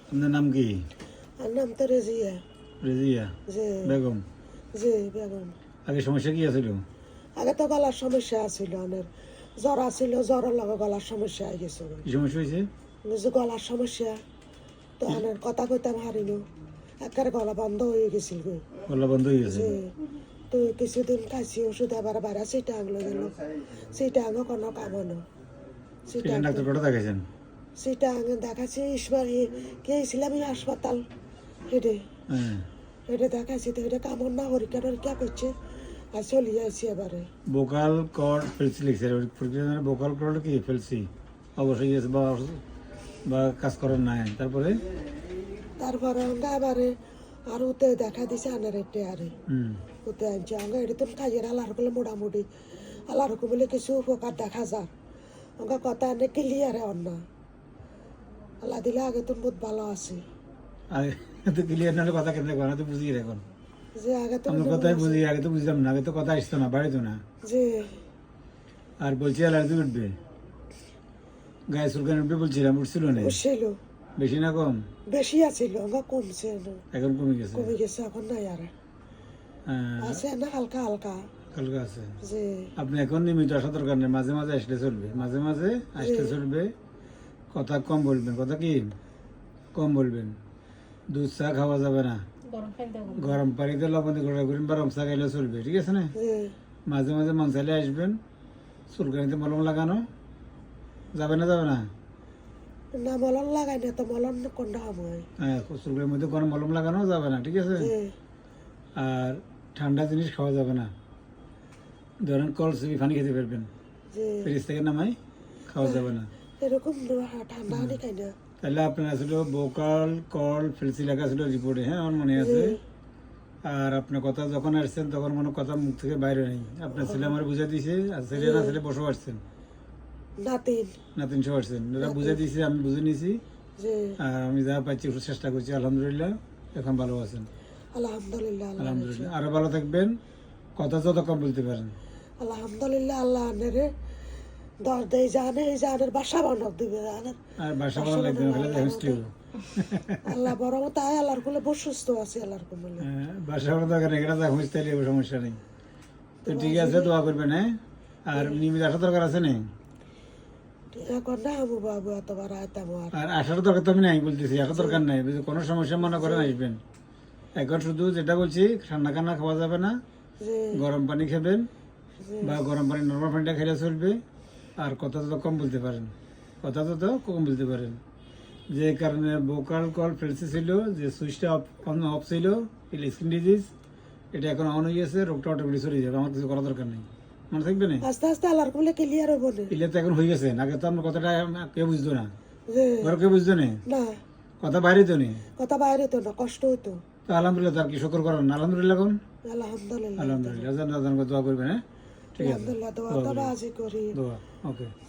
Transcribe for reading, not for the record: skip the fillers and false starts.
আপনার নাম কি? আর নাম তো রেজিয়া। রেজিয়া যে বেগম। যে বেগম। আগে সমস্যা কি আছিল? আগে তো গলার সমস্যা আছিল, অনেক জ্বর আছিল, জ্বরের লগে গলার সমস্যা হয়ে গেছে। কি সমস্যা হয়েছে? যে গলার সমস্যা, তো অনেক কথা কইতাম হারিল, একেবারে গলা বন্ধ হয়ে গেছিল। গলা বন্ধ হয়ে গেছে। যে তো কিছুদিন খাইছি ওষুধ, আবার বাইরে সেটা আঙলো দিল, সেটা আঙো কোনো কামানো, সেটা ডাক্তার কটা দেখাইছেন? সেটা আঙে দেখাচ্ছি গিয়েছিলাম এই হাসপাতাল, হেঁটে হ্যাঁ। হেঁটে দেখাচ্ছি, তো এটা কামড় না পরীক্ষা টরীক্ষা করছে, আর চলে যাইছি এবারে। বোকাল কর্ড ফেলসি লিখছে। বোকাল কর্ড কি ফেলসি অবশ্যই গেছে বা কাজ করার নাই। তারপরে তারপরে আমরা এবারে আর ওতে দেখা দিছে আনার এটে আরে হুম ওতে আনছে আমরা এটা তো খাইয়ের আল্লাহর করলে মোটামুটি আল্লাহর বলে কিছু উপকার দেখা যায়। আমরা কথা আনে ক্লিয়ারে অন্য আল্লাহ দিলে আগে তো বহুত ভালো আছে। আগে তো ক্লিয়ার নাহলে কথা কেন দেখবো? তো বুঝিয়ে এখন যে আগে তো আমার কথাই বুঝি। আগে তো বুঝলাম না, আগে তো কথা আসতো না, বাড়িতো না। যে আর বলছি অ্যালার্জি উঠবে, গায়ে চুলকানি উঠবে বলছিলাম, উঠছিল না? উঠছিল, বেশি না কম? বেশি আছিল, আমরা কমছে না, এখন কমে গেছে। কমে গেছে, এখন নাই আর আছে না, হালকা হালকা কালকে আছে। যে আপনি এখন নিয়মিত আসা দরকার নেই, মাঝে মাঝে আসলে চলবে, মাঝে মাঝে আসলে চলবে। কথা কম বলবেন। কথা কি কম বলবেন? দুধ চা খাওয়া যাবে না, গরম পানিতে লবণ দিয়ে গোটা করেন, বা রং চা খাইলে চলবে, ঠিক আছে না? যে মাঝে মাঝে মন চাইলে আসবেন। চুলকানিতে মলম লাগানো যাবে না? যাবে না? না মলন লাগাই না তো, মলন কোনটা সময় হ্যাঁ, চুলকানির মধ্যে কোনো মলম লাগানো যাবে না, ঠিক আছে? যে আর ঠান্ডা জিনিস খাওয়া যাবে না। ধরেন কল সিবি পানি খেতে পারবেন, যে ফ্রিজ থেকে নামাই খাওয়া যাবে না। এরকম ঠান্ডা হানি খাই না। তাহলে আপনার আসলে বোকাল কল ফেলসি লেখা ছিল রিপোর্টে, হ্যাঁ আমার মনে আছে। আর আপনার কথা যখন আসছেন তখন কোনো কথা মুখ থেকে বাইরে নেই। আপনার ছেলে আমার বুঝা দিয়েছে, আর ছেলে না ছেলে বসে আসছেন, নাতিন নাতিন সব আসছেন, এরা বুঝা দিয়েছে, আমি বুঝে নিয়েছি। যে আর আমি যা পাচ্ছি একটু চেষ্টা করছি, আলহামদুলিল্লাহ এখন ভালো আছেন। আলহামদুলিল্লাহ, আল্লাহ আলহামদুলিল্লাহ, আরো ভালো থাকবেন। কথা যত কম বলতে পারেন। আলহামদুলিল্লাহ, আল্লাহ আনেরে দশ দেয় জানে, এই জানের বাসা বান্ধব দিবে জানের, আর বাসা ভালো লাগবে না, খালি হেমস্টি হবো। আল্লাহ বড় তাই আল্লাহর কোলে বহু সুস্থ আছে, আল্লাহর কোলে বাসা ভালো দরকার নেই, এটা যা খুঁজতে হলে সমস্যা নেই। তো ঠিক আছে, দোয়া করবেন, হ্যাঁ। আর নিয়মিত আসার দরকার আছে নেই? এখন না আমু বাবু এতবার আয়তাম আর আর আসার দরকার তো আমি নাই বলতেছি, আসার দরকার নাই। যদি কোনো সমস্যা মনে করেন আসবেন। এখন শুধু যেটা বলছি, ঠান্ডা খানা খাওয়া যাবে না, যে গরম পানি খাবেন, বা গরম পানি নর্মাল পানিটা খেলে চলবে। আর কথা তো কম বলতে পারেন, কথা তো কম বলতে পারেন। যে কারণে বোকাল কল ফেলসি ছিল, যে সুইচটা অফ ছিল, স্কিন ডিজিজ, এটা এখন অন হয়ে গেছে, রোগটা অটোমেটিক চলে যাবে, আমার কিছু করার দরকার নেই, মনে থাকবে না? আস্তে আস্তে আল্লাহর কোলে ক্লিয়ার হবো না। এলে তো এখন হয়ে গেছে, আগে তো আপনার কথাটা কেউ বুঝতো না, যে ঘর কেউ বুঝতো না, না কথা বাইরে তো নেই। কথা বাইরে তো না, কষ্ট হইতো। তো আলহামদুলিল্লাহ, তার কি শুকর করেন না? আলহামদুলিল্লাহ এখন আলহামদুলিল্লাহ, আলহামদুলিল্লাহ, দোয়া করবেন, হ্যাঁ ঠিক আছে। আলহামদুলিল্লাহ, দোয়া তো বাজি করি। দোয়া, ওকে।